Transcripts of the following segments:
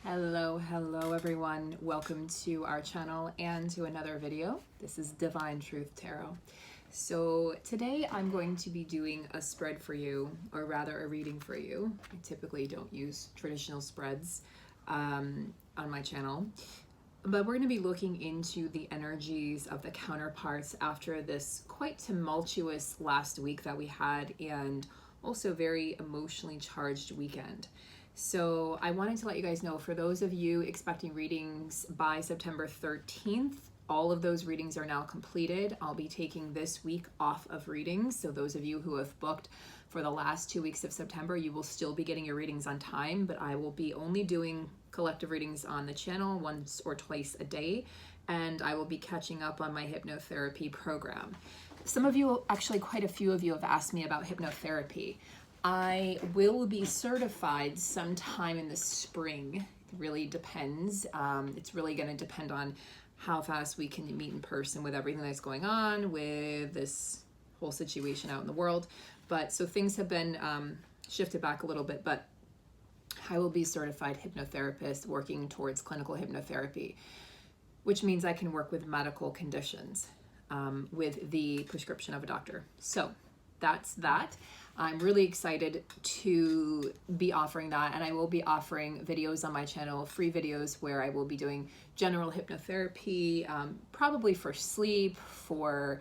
Hello everyone. Welcome to our channel and to another video. This is Divine Truth Tarot. So today I'm going to be doing a spread for you, or rather a reading for you. I typically don't use traditional spreads on my channel, but we're going to be looking into the energies of the counterparts after this quite tumultuous last week that we had, and also very emotionally charged weekend. So I wanted to let you guys know, for those of you expecting readings by September 13th, all of those readings are now completed. I'll be taking this week off of readings. So those of you who have booked for the last 2 weeks of September, you will still be getting your readings on time, but I will be only doing collective readings on the channel once or twice a day, and I will be catching up on my hypnotherapy program. Some of you, actually quite a few of you, have asked me about hypnotherapy. I will be certified sometime in the spring. It really depends. It's really going to depend on how fast we can meet in person with everything that's going on with this whole situation out in the world. But so things have been shifted back a little bit, but I will be certified hypnotherapist working towards clinical hypnotherapy, which means I can work with medical conditions with the prescription of a doctor. So that's that. I'm really excited to be offering that, and I will be offering videos on my channel, free videos where I will be doing general hypnotherapy, probably for sleep, for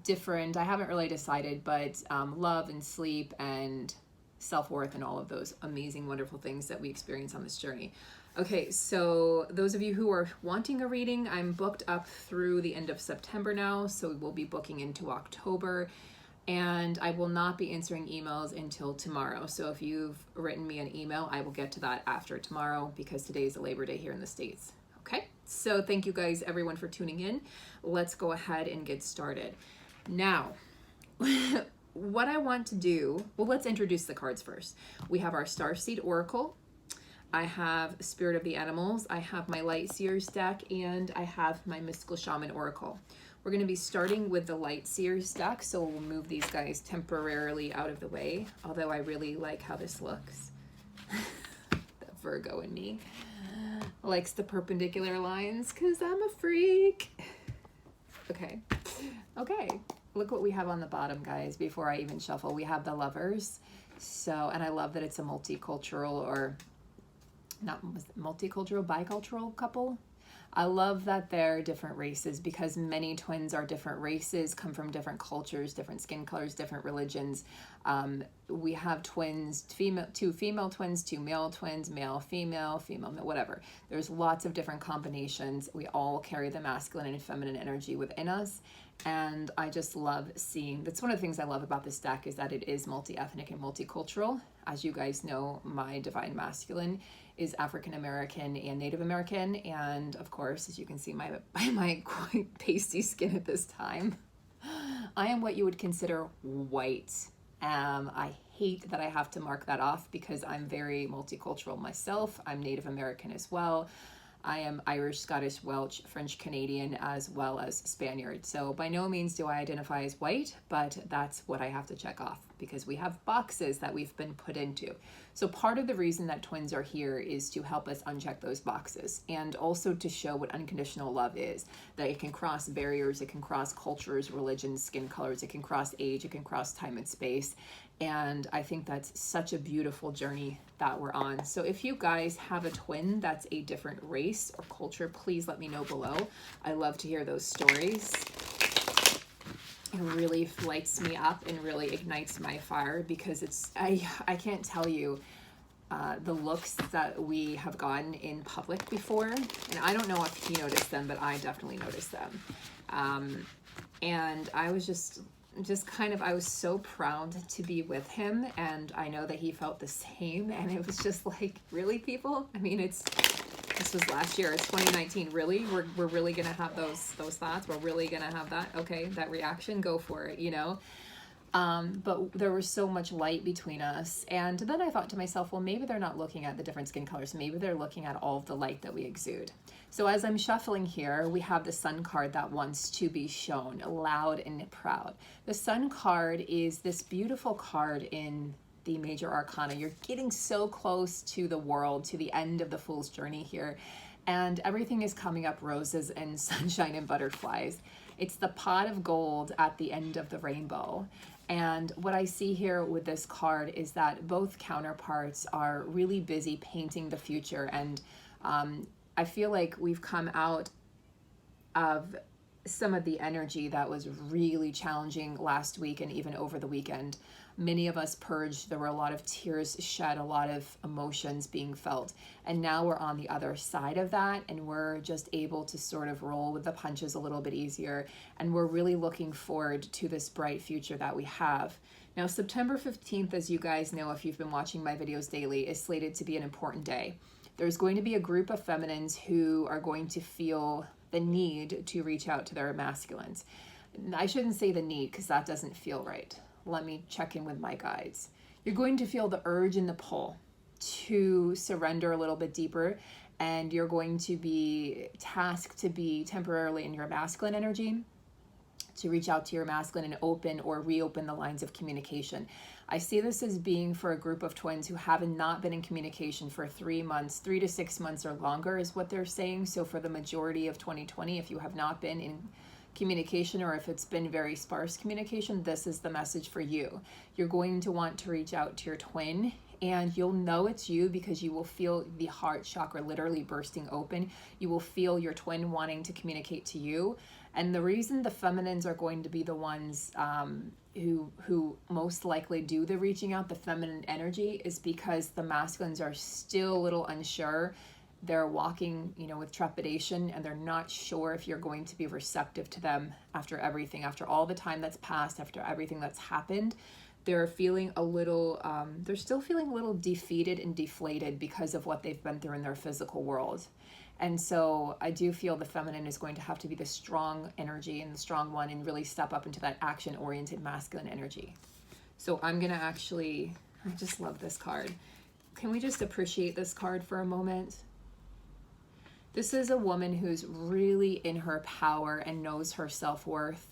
different, I haven't really decided, but love and sleep and self-worth and all of those amazing, wonderful things that we experience on this journey. Okay, so those of you who are wanting a reading, I'm booked up through the end of September now, so we'll be booking into October. And I will not be answering emails until tomorrow. So if you've written me an email, I will get to that after tomorrow, because today is a Labor Day here in the States. Okay, so thank you guys, everyone, for tuning in. Let's go ahead and get started. Now, what I want to do, well, let's introduce the cards first. We have our Starseed Oracle. I have Spirit of the Animals. I have my Light Seers deck, and I have my Mystical Shaman Oracle. We're going to be starting with the Light Seers deck, so we'll move these guys temporarily out of the way, although I really like how this looks. The Virgo in me likes the perpendicular lines because I'm a freak. Okay, look what we have on the bottom, guys. Before I even shuffle, we have the Lovers. So, and I love that it's a multicultural, or not multicultural, bicultural couple. I love that they're different races, because many twins are different races, come from different cultures, different skin colors, different religions. We have twins, two female twins, two male twins, male, female, whatever. There's lots of different combinations. We all carry the masculine and feminine energy within us. And I just love seeing, that's one of the things I love about this deck, is that it is multi-ethnic and multicultural. As you guys know, my divine masculine is African American and Native American, and of course, as you can see by my quite pasty skin at this time, I am what you would consider white. I hate that I have to mark that off, because I'm very multicultural myself. I'm Native American as well. I am Irish, Scottish, Welsh, French, Canadian, as well as Spaniard. So by no means do I identify as white, but that's what I have to check off, because we have boxes that we've been put into. So part of the reason that twins are here is to help us uncheck those boxes, and also to show what unconditional love is, that it can cross barriers, it can cross cultures, religions, skin colors, it can cross age, it can cross time and space. And I think that's such a beautiful journey that we're on. So if you guys have a twin that's a different race or culture, please let me know below. I love to hear those stories. It really lights me up and really ignites my fire, because it's, I can't tell you the looks that we have gotten in public before. And I don't know if he noticed them, but I definitely noticed them. And I was just kind of, I was so proud to be with him, and I know that he felt the same. And it was just like, really, people? I mean, this was last year, it's 2019. Really? We're really gonna have those thoughts? We're really gonna have that? Okay, that reaction, go for it, you know? But there was so much light between us. And then I thought to myself, well, maybe they're not looking at the different skin colors. Maybe they're looking at all of the light that we exude. So as I'm shuffling here, we have the Sun card that wants to be shown, loud and proud. The Sun card is this beautiful card in the major arcana. You're getting so close to the world, to the end of the Fool's journey here, and everything is coming up roses and sunshine and butterflies. It's the pot of gold at the end of the rainbow. And what I see here with this card is that both counterparts are really busy painting the future. And I feel like we've come out of some of the energy that was really challenging last week and even over the weekend. Many of us purged. There were a lot of tears shed, a lot of emotions being felt. And now we're on the other side of that, and we're just able to sort of roll with the punches a little bit easier. And we're really looking forward to this bright future that we have. Now, September 15th, as you guys know, if you've been watching my videos daily, is slated to be an important day. There's going to be a group of feminines who are going to feel the need to reach out to their masculines. I shouldn't say the need, because that doesn't feel right. Let me check in with my guides. You're going to feel the urge and the pull to surrender a little bit deeper, and you're going to be tasked to be temporarily in your masculine energy, to reach out to your masculine and open or reopen the lines of communication. I see this as being for a group of twins who have not been in communication for 3 months, 3 to 6 months or longer is what they're saying. So for the majority of 2020, if you have not been in communication, or if it's been very sparse communication, this is the message for you. You're going to want to reach out to your twin, and you'll know it's you because you will feel the heart chakra literally bursting open. You will feel your twin wanting to communicate to you. And the reason the feminines are going to be the ones who most likely do the reaching out, the feminine energy, is because the masculines are still a little unsure. They're walking, with trepidation, and they're not sure if you're going to be receptive to them after everything, after all the time that's passed, after everything that's happened. They're feeling a little, they're still feeling a little defeated and deflated because of what they've been through in their physical world. And so I do feel the feminine is going to have to be the strong energy and the strong one, and really step up into that action-oriented masculine energy. So I'm going to I just love this card. Can we just appreciate this card for a moment? This is a woman who's really in her power and knows her self-worth.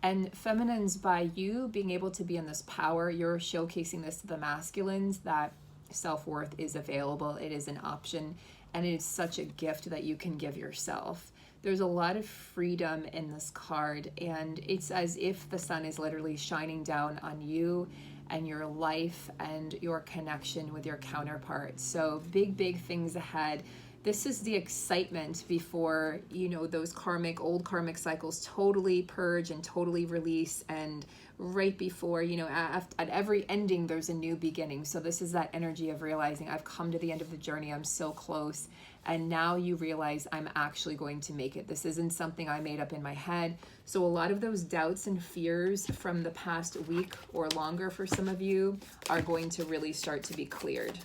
And feminines, by you being able to be in this power, you're showcasing this to the masculines, that self-worth is available, it is an option, and it is such a gift that you can give yourself. There's a lot of freedom in this card, and it's as if the sun is literally shining down on you and your life and your connection with your counterparts. So big things ahead. This is the excitement before, those old karmic cycles totally purge and totally release, and right before, at every ending, there's a new beginning. So this is that energy of realizing I've come to the end of the journey, I'm so close, and now you realize I'm actually going to make it. This isn't something I made up in my head. So a lot of those doubts and fears from the past week or longer for some of you are going to really start to be cleared.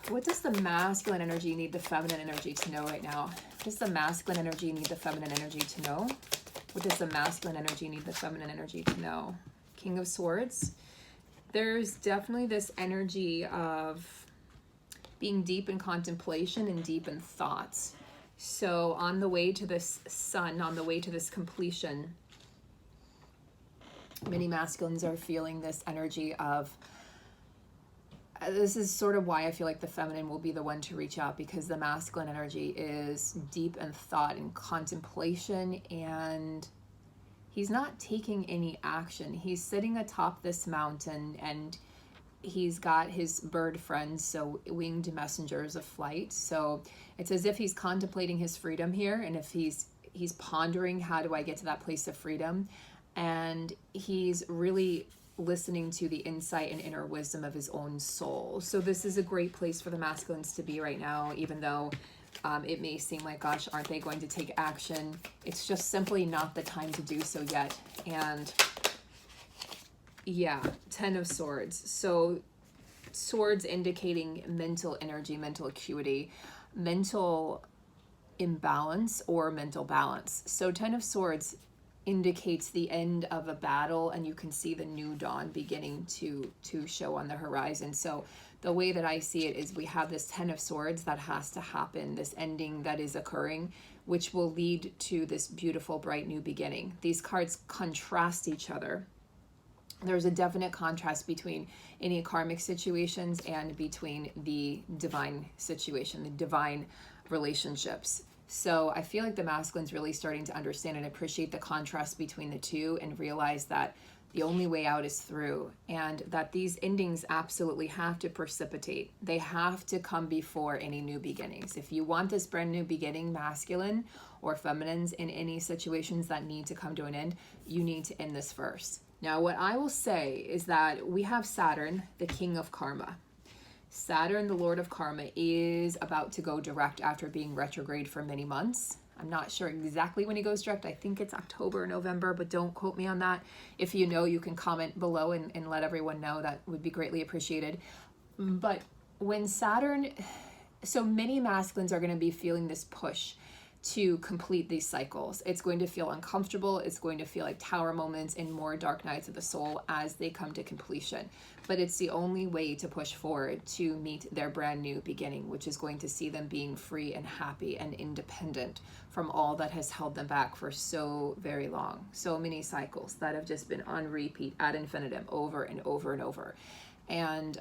What does the masculine energy need the feminine energy to know right now? What does the masculine energy need the feminine energy to know? What does the masculine energy need the feminine energy to know? King of Swords. There's definitely this energy of being deep in contemplation and deep in thoughts. So on the way to this sun, on the way to this completion, many masculines are feeling this energy of, this is sort of why I feel like the feminine will be the one to reach out, because the masculine energy is deep in thought and contemplation, and he's not taking any action. He's sitting atop this mountain, and he's got his bird friends, so winged messengers of flight. So it's as if he's contemplating his freedom here, and if he's pondering, how do I get to that place of freedom? And he's really listening to the insight and inner wisdom of his own soul. So this is a great place for the masculines to be right now, even though it may seem like, gosh, aren't they going to take action? It's just simply not the time to do so yet. And yeah, 10 of Swords. So swords indicating mental energy, mental acuity, mental imbalance, or mental balance. So 10 of Swords, indicates the end of a battle, and you can see the new dawn beginning to show on the horizon. So the way that I see it is we have this 10 of Swords that has to happen, this ending that is occurring, which will lead to this beautiful, bright new beginning. These cards contrast each other. There's a definite contrast between any karmic situations and between the divine situation, the divine relationships. So I feel like the masculine's really starting to understand and appreciate the contrast between the two, and realize that the only way out is through, and that these endings absolutely have to precipitate. They have to come before any new beginnings. If you want this brand new beginning, masculine or feminines, in any situations that need to come to an end, you need to end this first. Now, what I will say is that we have Saturn, the king of karma. Saturn, the lord of karma, is about to go direct after being retrograde for many months. I'm not sure exactly when he goes direct. I think it's October or November, but don't quote me on that. If you know, you can comment below and let everyone know. That would be greatly appreciated. But when Saturn, so many masculines are going to be feeling this push to complete these cycles. It's going to feel uncomfortable. It's going to feel like tower moments and more dark nights of the soul as they come to completion. But it's the only way to push forward to meet their brand new beginning, which is going to see them being free and happy and independent from all that has held them back for so very long. So many cycles that have just been on repeat ad infinitum, over and over and over. And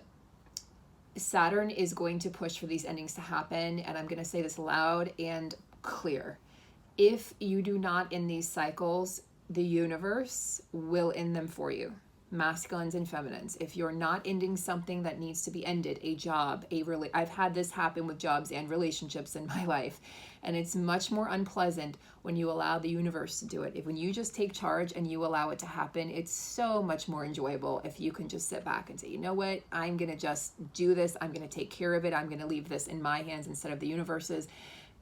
Saturn is going to push for these endings to happen. And I'm going to say this loud and clear. If you do not end these cycles, the universe will end them for you. Masculines and feminines. If you're not ending something that needs to be ended, a job, I've had this happen with jobs and relationships in my life, and it's much more unpleasant when you allow the universe to do it. When you just take charge and you allow it to happen, it's so much more enjoyable if you can just sit back and say, you know what, I'm gonna just do this, I'm gonna take care of it, I'm gonna leave this in my hands instead of the universe's.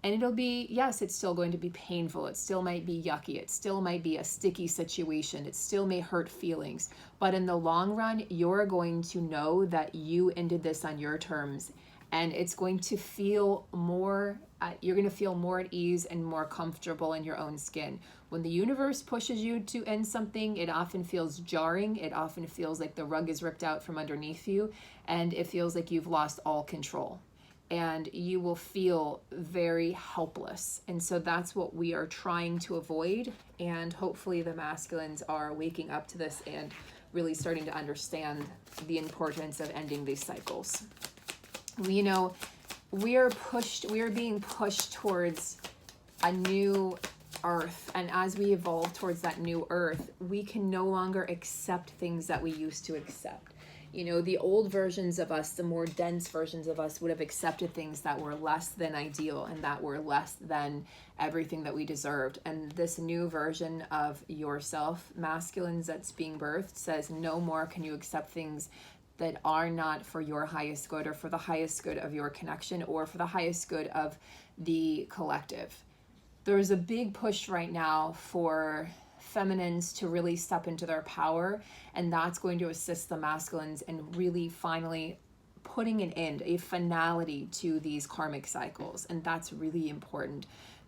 And it'll be, yes, it's still going to be painful. It still might be yucky. It still might be a sticky situation. It still may hurt feelings. But in the long run, you're going to know that you ended this on your terms. And it's going to feel more, you're going to feel more at ease and more comfortable in your own skin. When the universe pushes you to end something, it often feels jarring. It often feels like the rug is ripped out from underneath you. And it feels like you've lost all control. And you will feel very helpless. And so that's what we are trying to avoid. And hopefully the masculines are waking up to this and really starting to understand the importance of ending these cycles. We know we are being pushed towards a new earth. And as we evolve towards that new earth, we can no longer accept things that we used to accept. You know, the old versions of us, the more dense versions of us, would have accepted things that were less than ideal and that were less than everything that we deserved. And this new version of yourself, masculines, that's being birthed, says no more can you accept things that are not for your highest good or for the highest good of your connection or for the highest good of the collective. There's a big push right now for feminines to really step into their power, and that's going to assist the masculines in really finally putting an end, a finality to these karmic cycles. And that's really important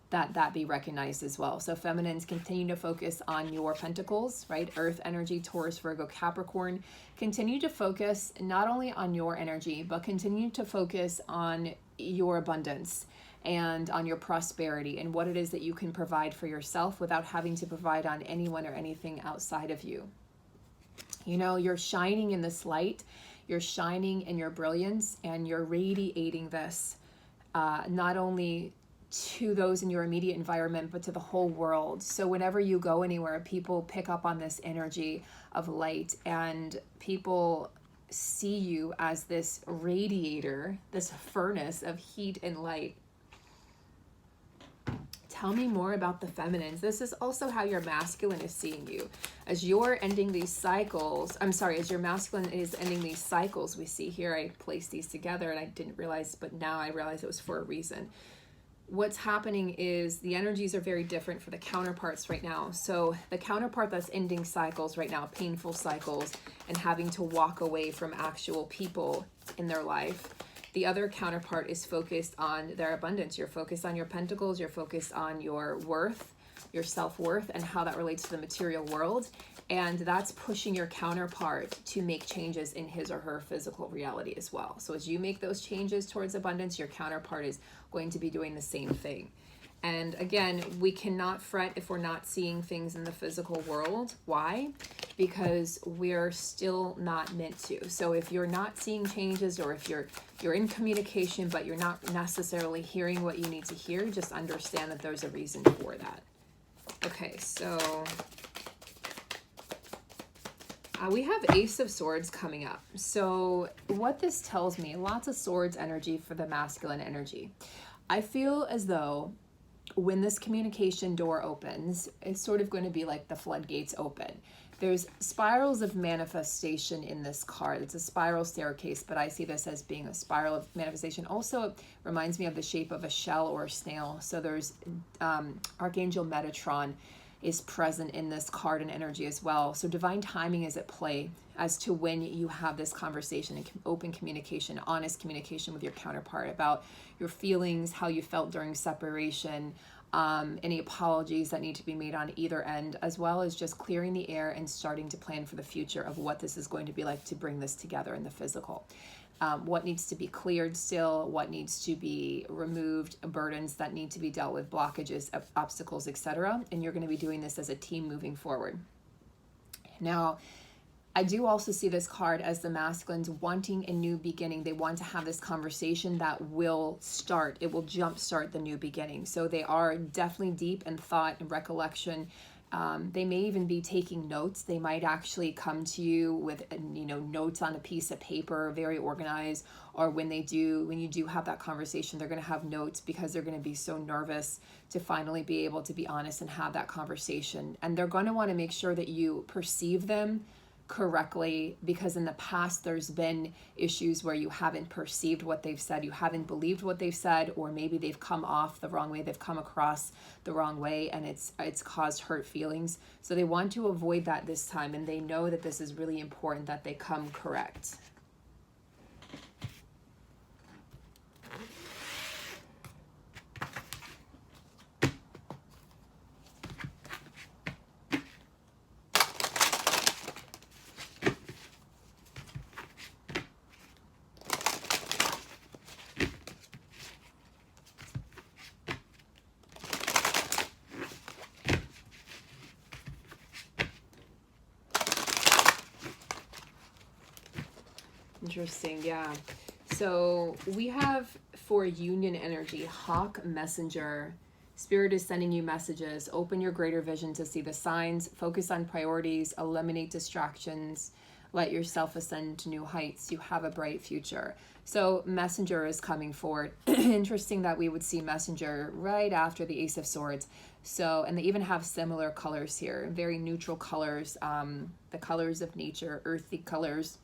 that be recognized as well. So feminines, continue to focus on your pentacles, right? Earth energy, Taurus, Virgo, Capricorn. Continue to focus not only on your energy, but continue to focus on your abundance and on your prosperity and what it is that you can provide for yourself without having to provide on anyone or anything outside of you. You know, you're shining in this light, you're shining in your brilliance, and you're radiating this not only to those in your immediate environment, but to the whole world. So whenever you go anywhere, people pick up on this energy of light, and people see you as this radiator, this furnace of heat and light. Tell me more about the feminines. This is also how your masculine is seeing you. As you're ending these cycles, as your masculine is ending these cycles, we see here, I placed these together and I didn't realize, but now I realize it was for a reason. What's happening is the energies are very different for the counterparts right now. So the counterpart that's ending cycles right now, painful cycles, and having to walk away from actual people in their life. The other counterpart is focused on their abundance. You're focused on your pentacles. You're focused on your worth. your self-worth and how that relates to the material world. And that's pushing your counterpart to make changes in his or her physical reality as well. So as you make those changes towards abundance, your counterpart is going to be doing the same thing. And again, we cannot fret if we're not seeing things in the physical world. Why? Because we're still not meant to. So if you're not seeing changes, or if you're in communication, but you're not necessarily hearing what you need to hear, just understand that there's a reason for that. Okay, so we have Ace of Swords coming up. So what this tells me, lots of swords energy for the masculine energy. I feel as though when this communication door opens, it's sort of going to be like the floodgates open. There's spirals of manifestation in this card. It's a spiral staircase, but I see this as being a spiral of manifestation. Also, it reminds me of the shape of a shell or a snail. So there's Archangel Metatron is present in this card and energy as well. So divine timing is at play as to when you have this conversation and open communication, honest communication with your counterpart about your feelings, how you felt during separation, any apologies that need to be made on either end, as well as just clearing the air and starting to plan for the future of what this is going to be like to bring this together in the physical. What needs to be cleared still, what needs to be removed, burdens that need to be dealt with, blockages, obstacles, etc. And you're going to be doing this as a team moving forward. Now, I do also see this card as the masculines wanting a new beginning. They want to have this conversation that will start. It will jumpstart the new beginning. So they are definitely deep in thought and recollection. They may even be taking notes. They might actually come to you with, notes on a piece of paper, very organized. Or when you do have that conversation, they're going to have notes because they're going to be so nervous to finally be able to be honest and have that conversation. And they're going to want to make sure that you perceive them correctly, because in the past there's been issues where you haven't perceived what they've said, you haven't believed what they've said, or maybe they've come off the wrong way, they've come across the wrong way, and it's caused hurt feelings. So they want to avoid that this time, and they know that this is really important that they come correct. Interesting, yeah. So we have for union energy, Hawk Messenger. Spirit is sending you messages. Open your greater vision to see the signs. Focus on priorities. Eliminate distractions. Let yourself ascend to new heights. You have a bright future. So Messenger is coming forward. Interesting that we would see Messenger right after the Ace of Swords. So, and they even have similar colors here. Very neutral colors. The colors of nature, earthy colors.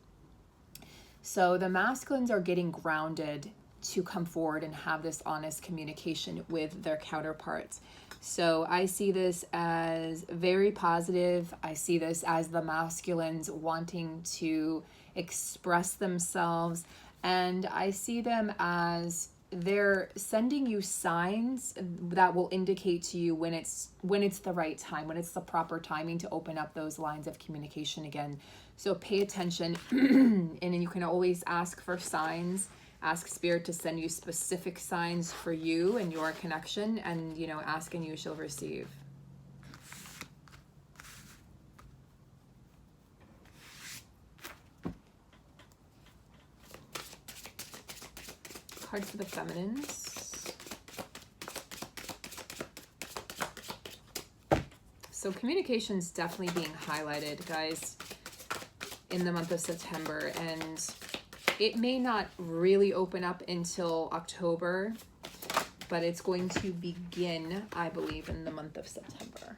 So the masculines are getting grounded to come forward and have this honest communication with their counterparts. So I see this as very positive. I see this as the masculines wanting to express themselves. And I see them as they're sending you signs that will indicate to you when it's the right time, when it's the proper timing to open up those lines of communication again. So pay attention, and you can always ask for signs. Ask Spirit to send you specific signs for you and your connection, and ask and you shall receive. Card for the feminines. So communication's definitely being highlighted, guys, in the month of September, and it may not really open up until October, but it's going to begin, I believe, in the month of September.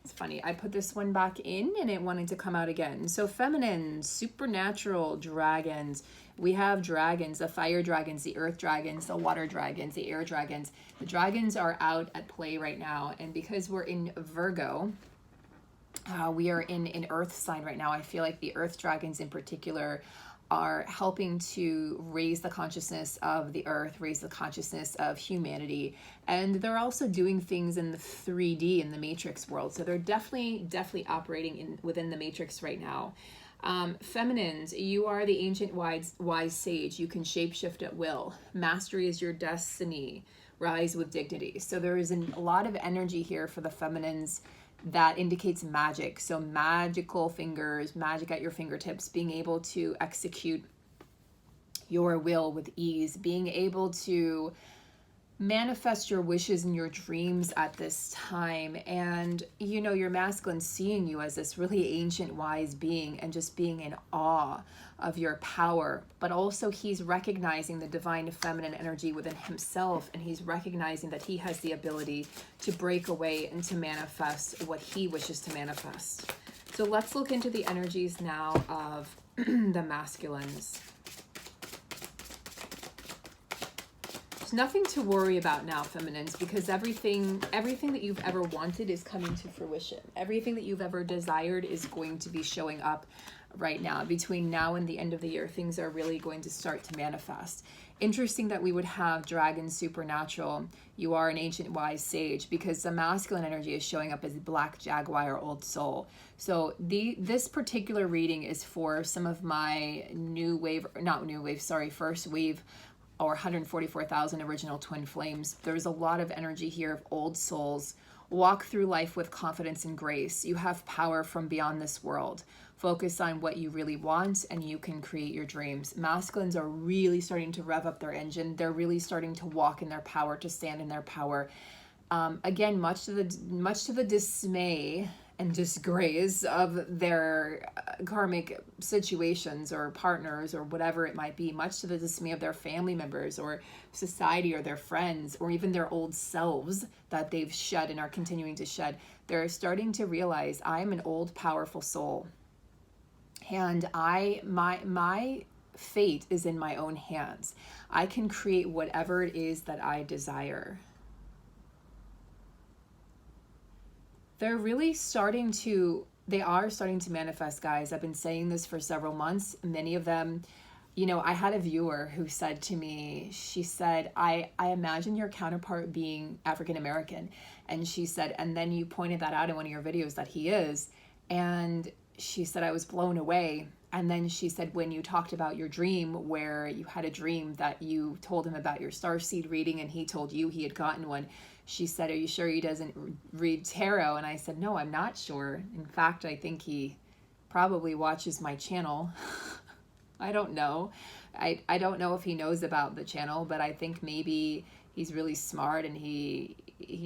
It's funny, I put this one back in and it wanted to come out again. So feminine, supernatural, dragons. We have dragons, the fire dragons, the earth dragons, the water dragons, the air dragons. The dragons are out at play right now, and because we're in Virgo, We are in an earth sign right now. I feel like the earth dragons in particular are helping to raise the consciousness of the earth, raise the consciousness of humanity. And they're also doing things in the 3D, in the matrix world. So they're definitely operating within the matrix right now. Feminines, you are the ancient wise sage. You can shapeshift at will. Mastery is your destiny. Rise with dignity. So there is a lot of energy here for the feminines that indicates magic. So magical fingers, magic at your fingertips, being able to execute your will with ease, being able to manifest your wishes and your dreams at this time. And you know, your masculine seeing you as this really ancient wise being and just being in awe of your power. But also he's recognizing the divine feminine energy within himself, and he's recognizing that he has the ability to break away and to manifest what he wishes to manifest. So let's look into the energies now of the masculines. There's nothing to worry about now, feminines, because everything that you've ever wanted is coming to fruition. Everything that you've ever desired is going to be showing up right now. Between now and the end of the year, things are really going to start to manifest. Interesting that we would have dragon supernatural. You are an ancient wise sage, because the masculine energy is showing up as black jaguar or old soul. So this particular reading is for some of my first wave or 144,000 original twin flames. There's a lot of energy here of old souls. Walk through life with confidence and grace. You have power from beyond this world. Focus on what you really want and you can create your dreams. Masculines are really starting to rev up their engine. They're really starting to walk in their power, to stand in their power. Again, much to the dismay and disgrace of their karmic situations or partners or whatever it might be, much to the dismay of their family members or society or their friends or even their old selves that they've shed and are continuing to shed. They're starting to realize, I am an old, powerful soul. And my fate is in my own hands. I can create whatever it is that I desire. They are starting to manifest, guys. I've been saying this for several months. Many of them, you know, I had a viewer who said to me, she said, I imagine your counterpart being African American. And she said, and then you pointed that out in one of your videos that he is. And she said, I was blown away. And then she said, when you talked about your dream, where you had a dream that you told him about your starseed reading and he told you he had gotten one, she said, are you sure he doesn't read tarot? And I said, no, I'm not sure. In fact, I think he probably watches my channel. I don't know. I don't know if he knows about the channel, but I think maybe he's really smart and he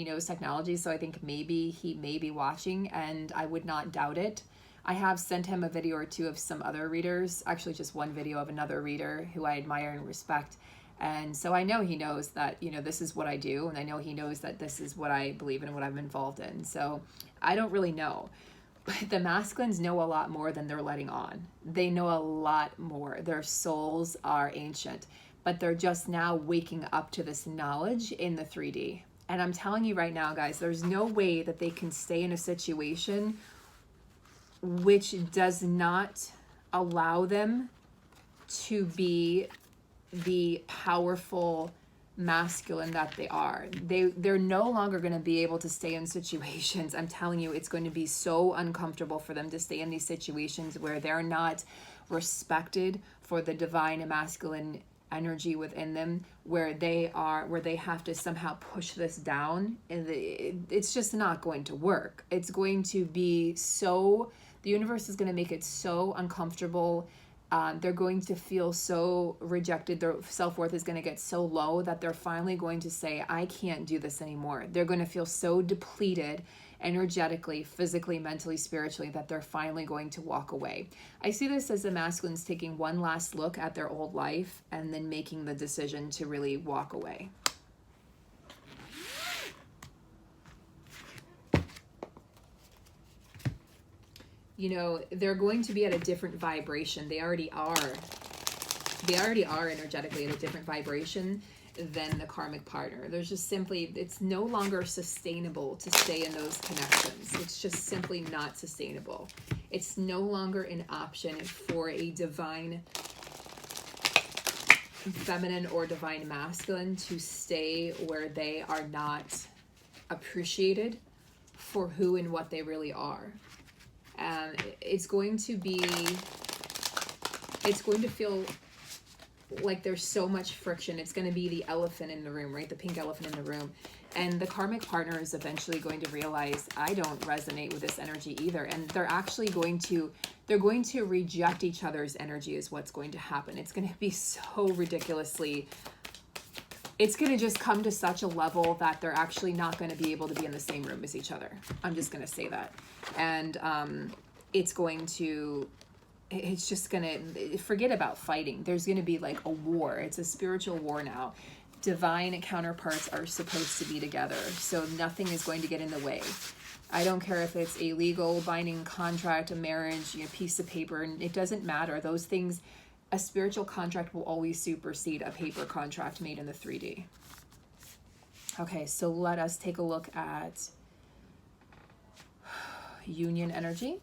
knows technology. So I think maybe he may be watching, and I would not doubt it. I have sent him a video or two of some other readers, actually just one video of another reader who I admire and respect. And so I know he knows that, you know, this is what I do. And I know he knows that this is what I believe in and what I'm involved in. So I don't really know. But the masculines know a lot more than they're letting on. They know a lot more. Their souls are ancient, but they're just now waking up to this knowledge in the 3D. And I'm telling you right now, guys, there's no way that they can stay in a situation which does not allow them to be the powerful masculine that they are. They're no longer going to be able to stay in situations. I'm telling you, it's going to be so uncomfortable for them to stay in these situations where they're not respected for the divine masculine energy within them, where they have to somehow push this down, and it's just not going to work. It's going to be so, the universe is going to make it so uncomfortable. They're going to feel so rejected. Their self-worth is going to get so low that they're finally going to say, I can't do this anymore. They're going to feel so depleted energetically, physically, mentally, spiritually, that they're finally going to walk away. I see this as the masculines taking one last look at their old life and then making the decision to really walk away. You know, they're going to be at a different vibration. They already are energetically at a different vibration. than the karmic partner. There's just simply, it's no longer sustainable to stay in those connections. It's just simply not sustainable. It's no longer an option for a divine feminine or divine masculine to stay where they are not appreciated for who and what they really are. And it's going to feel like there's so much friction. It's going to be the elephant in the room, right? The pink elephant in the room. And the karmic partner is eventually going to realize, I don't resonate with this energy either. And they're actually going to reject each other's energy is what's going to happen. It's going to be so ridiculously, it's going to just come to such a level that they're actually not going to be able to be in the same room as each other. I'm just going to say that. And it's just going to, forget about fighting. There's going to be like a war. It's a spiritual war now. Divine counterparts are supposed to be together, so nothing is going to get in the way. I don't care if it's a legal binding contract, a marriage, a piece of paper, and it doesn't matter. Those things, a spiritual contract will always supersede a paper contract made in the 3D. Okay, so let us take a look at union energy,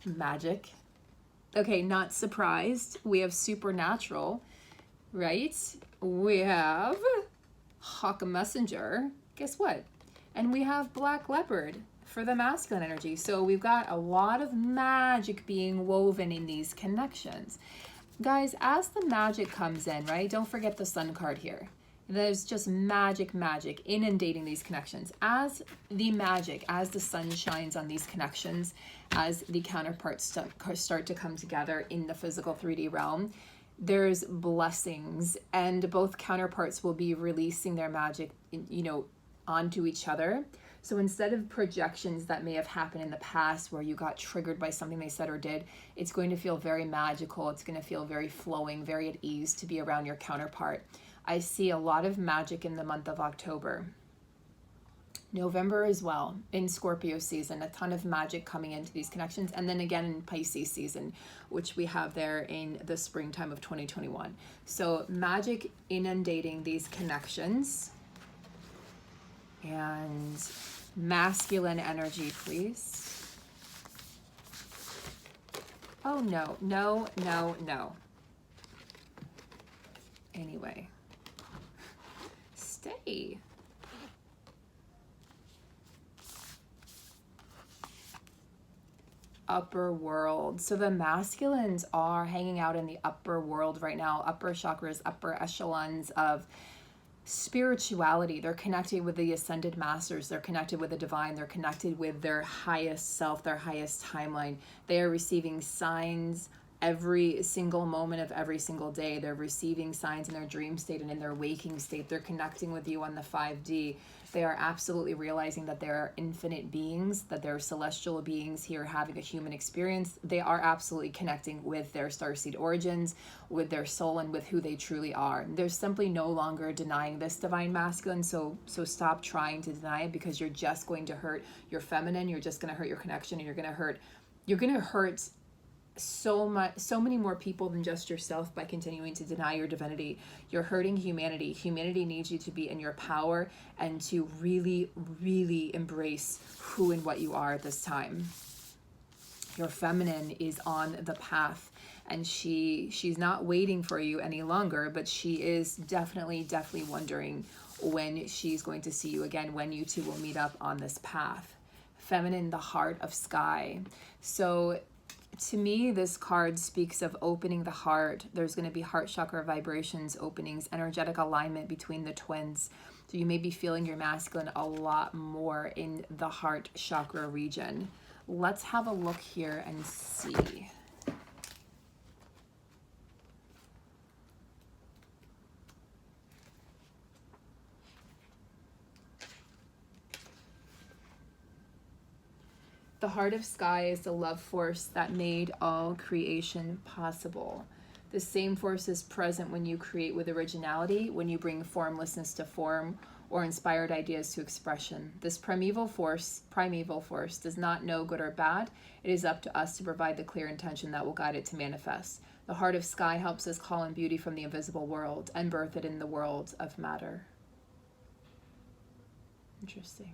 magic. Okay, not surprised. We have supernatural, right? We have Hawk Messenger. Guess what? And we have Black Leopard for the masculine energy. So we've got a lot of magic being woven in these connections. Guys, as the magic comes in, right? Don't forget the Sun card here. There's just magic inundating these connections. As the sun shines on these connections, as the counterparts start to come together in the physical 3D realm, there's blessings, and both counterparts will be releasing their magic, onto each other. So instead of projections that may have happened in the past where you got triggered by something they said or did, it's going to feel very magical. It's going to feel very flowing, very at ease to be around your counterpart. I see a lot of magic in the month of October. November as well, in Scorpio season, a ton of magic coming into these connections. And then again in Pisces season, which we have there in the springtime of 2021. So magic inundating these connections. And masculine energy, please. Oh, no. Anyway. Stay. Upper world. So the masculines are hanging out in the upper world right now, upper chakras, upper echelons of spirituality. They're connected with the ascended masters. They're connected with the divine. They're connected with their highest self, their highest timeline. They are receiving signs every single moment of every single day. They're receiving signs in their dream state and in their waking state. They're connecting with you on the 5D. They are absolutely realizing that there are infinite beings, that there are celestial beings here having a human experience. They are absolutely connecting with their starseed origins, with their soul, and with who they truly are. They're simply no longer denying this divine masculine, so stop trying to deny it, because you're just going to hurt your feminine, you're just going to hurt your connection, and you're going to hurt so many more people than just yourself by continuing to deny your divinity. You're hurting humanity. Humanity needs you to be in your power and to really, really embrace who and what you are at this time. Your feminine is on the path, and she's not waiting for you any longer, but she is definitely wondering when she's going to see you again, when you two will meet up on this path. Feminine, the heart of sky. So to me, this card speaks of opening the heart. There's going to be heart chakra vibrations, openings, energetic alignment between the twins. So you may be feeling your masculine a lot more in the heart chakra region. Let's have a look here and see. The heart of sky is the love force that made all creation possible. The same force is present when you create with originality, when you bring formlessness to form, or inspired ideas to expression. This primeval force does not know good or bad. It is up to us to provide the clear intention that will guide it to manifest. The heart of sky helps us call in beauty from the invisible world and birth it in the world of matter. Interesting.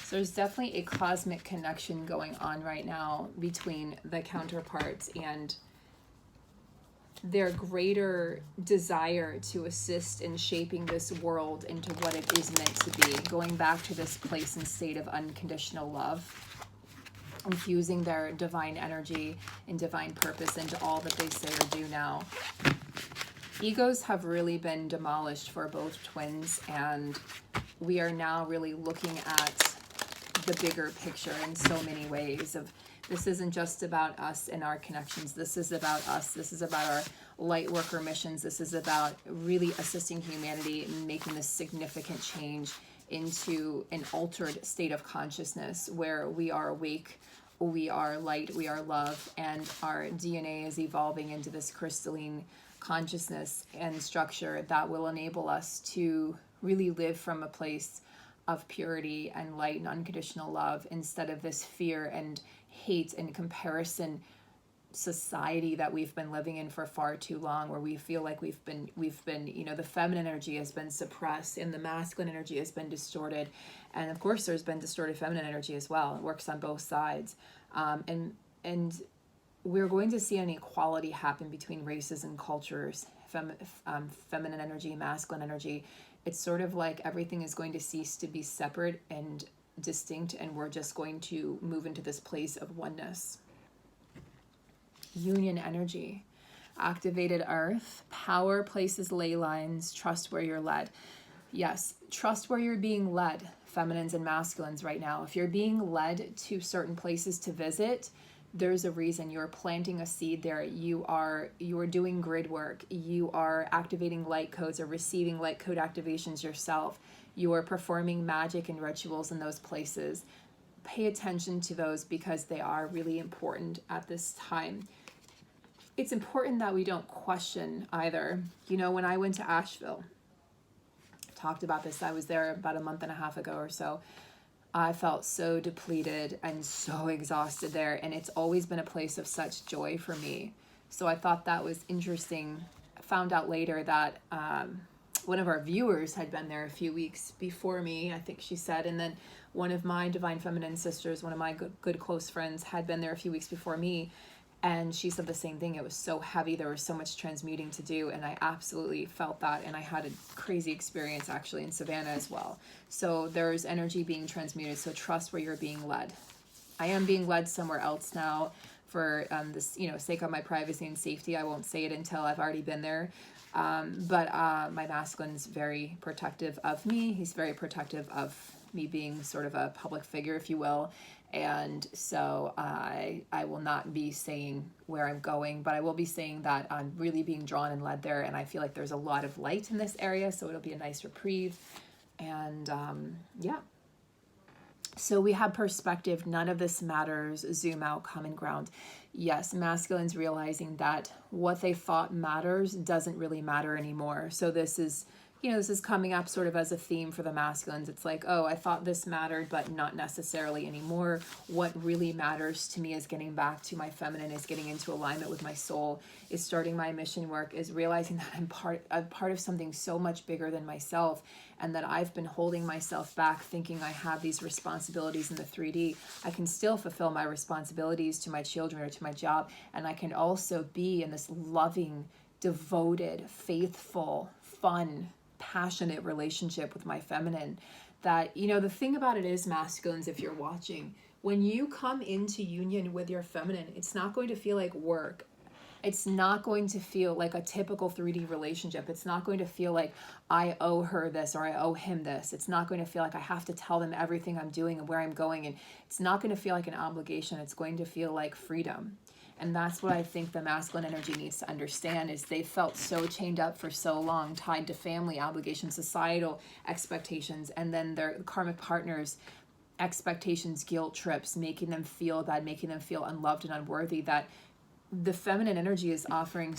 So there's definitely a cosmic connection going on right now between the counterparts and their greater desire to assist in shaping this world into what it is meant to be, going back to this place and state of unconditional love, infusing their divine energy and divine purpose into all that they say or do now. Egos have really been demolished for both twins, and we are now really looking at the bigger picture in so many ways. Of this isn't just about us and our connections. This is about us. This is about our light worker missions. This is about really assisting humanity and making this significant change into an altered state of consciousness where we are awake, we are light, we are love, and our DNA is evolving into this crystalline consciousness and structure that will enable us to really live from a place of purity and light and unconditional love, instead of this fear and hate and comparison society that we've been living in for far too long, where we feel like we've been, you know, the feminine energy has been suppressed and the masculine energy has been distorted. And of course there's been distorted feminine energy as well. It works on both sides. And we're going to see an equality happen between races and cultures, feminine energy, masculine energy. It's sort of like everything is going to cease to be separate and distinct, and we're just going to move into this place of oneness. Union energy, activated earth, power, places, ley lines, trust where you're led. Yes, trust where you're being led, feminines and masculines right now. If you're being led to certain places to visit, there's a reason. You're planting a seed there. You are doing grid work. You are activating light codes or receiving light code activations yourself. You are performing magic and rituals in those places. Pay attention to those because they are really important at this time. It's important that we don't question either. You know, when I went to Asheville, talked about this, I was there about a month and a half ago or so. I felt so depleted and so exhausted there, and it's always been a place of such joy for me. So I thought that was interesting. I found out later that one of our viewers had been there a few weeks before me, I think she said, and then one of my divine feminine sisters, one of my good close friends, had been there a few weeks before me, and she said the same thing. It was so heavy. There was so much transmuting to do, and I absolutely felt that, and I had a crazy experience actually in Savannah as well. So there's energy being transmuted, so trust where you're being led. I am being led somewhere else now for this, you know, sake of my privacy and safety. I won't say it until I've already been there. But my masculine's very protective of me. He's very protective of me being sort of a public figure, if you will. And so I will not be saying where I'm going, but I will be saying that I'm really being drawn and led there. And I feel like there's a lot of light in this area, so it'll be a nice reprieve. And yeah. So we have perspective. None of this matters. Zoom out, common ground. Yes, masculines realizing that what they thought matters doesn't really matter anymore. So this is, you know, this is coming up sort of as a theme for the masculines. It's like, oh, I thought this mattered, but not necessarily anymore. What really matters to me is getting back to my feminine, is getting into alignment with my soul, is starting my mission work, is realizing that I'm part of something so much bigger than myself, and that I've been holding myself back thinking I have these responsibilities in the 3D. I can still fulfill my responsibilities to my children or to my job, and I can also be in this loving, devoted, faithful, fun, passionate relationship with my feminine. That, you know, the thing about it is, masculines, if you're watching, when you come into union with your feminine, it's not going to feel like work. It's not going to feel like a typical 3D relationship. It's not going to feel like I owe her this or I owe him this. It's not going to feel like I have to tell them everything I'm doing and where I'm going. And it's not going to feel like an obligation. It's going to feel like freedom. And that's what I think the masculine energy needs to understand, is they felt so chained up for so long, tied to family obligations, societal expectations, and then their karmic partners' expectations, guilt trips, making them feel bad, making them feel unloved and unworthy, that the feminine energy is offering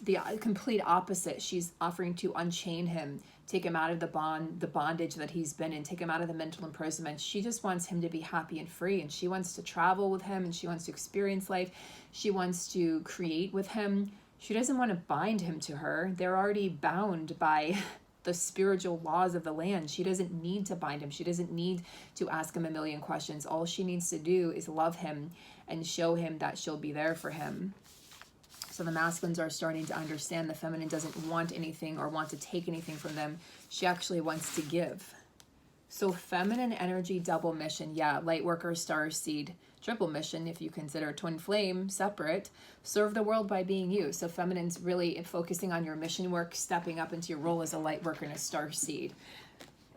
the complete opposite. She's offering to unchain him, take him out of the bondage that he's been in, take him out of the mental imprisonment. She just wants him to be happy and free, and she wants to travel with him, and she wants to experience life. She wants to create with him. She doesn't want to bind him to her. They're already bound by the spiritual laws of the land. She doesn't need to bind him. She doesn't need to ask him a million questions. All she needs to do is love him and show him that she'll be there for him. So the masculines are starting to understand the feminine doesn't want anything or want to take anything from them. She actually wants to give. So feminine energy, double mission. Yeah, light worker, star seed, triple mission, if you consider twin flame separate. Serve the world by being you. So feminine's really focusing on your mission work, stepping up into your role as a light worker and a star seed.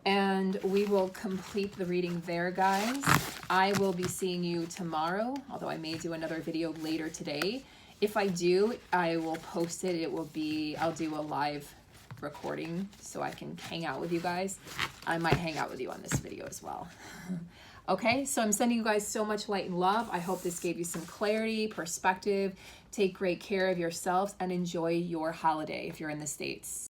And we will complete the reading there, guys. I will be seeing you tomorrow, although I may do another video later today. If I do, I will post it. I'll do a live recording so I can hang out with you guys. I might hang out with you on this video as well. Okay, so I'm sending you guys so much light and love. I hope this gave you some clarity, perspective. Take great care of yourselves and enjoy your holiday if you're in the States.